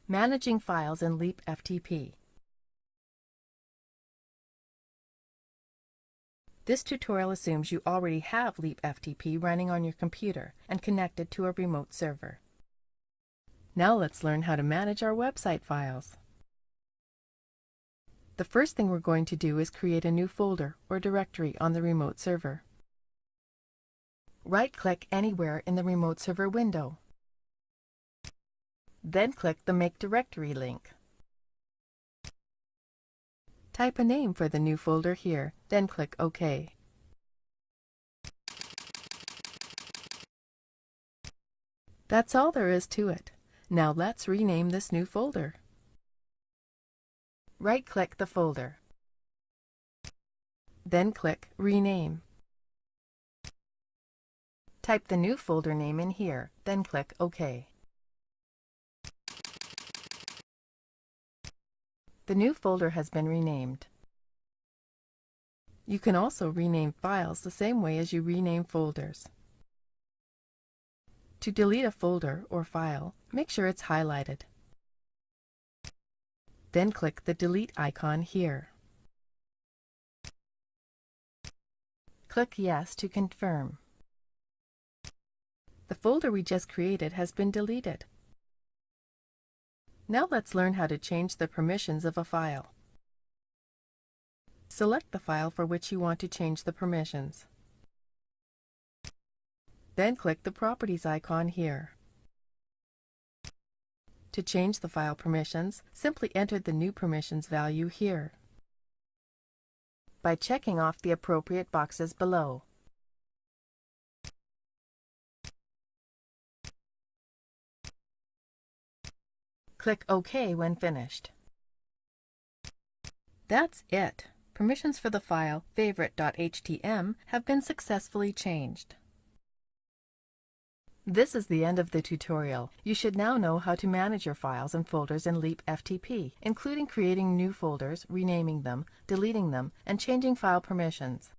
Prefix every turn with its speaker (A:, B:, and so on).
A: Managing files in LeapFTP. This tutorial assumes you already have LeapFTP running on your computer and connected to a remote server. Now let's learn how to manage our website files. The first thing we're going to do is create a new folder or directory on the remote server. Right-click anywhere in the remote server window. Then click the Make Directory link. Type a name for the new folder here, then click OK. That's all there is to it. Now let's rename this new folder. Right-click the folder. Then click Rename. Type the new folder name in here, then click OK. The new folder has been renamed. You can also rename files the same way as you rename folders. To delete a folder or file, make sure it's highlighted. Then click the Delete icon here. Click Yes to confirm. The folder we just created has been deleted. Now let's learn how to change the permissions of a file. Select the file for which you want to change the permissions. Then click the Properties icon here. To change the file permissions, simply enter the new permissions value here by checking off the appropriate boxes below. Click OK when finished. That's it. Permissions for the file favorite.htm have been successfully changed. This is the end of the tutorial. You should now know how to manage your files and folders in LeapFTP, including creating new folders, renaming them, deleting them, and changing file permissions.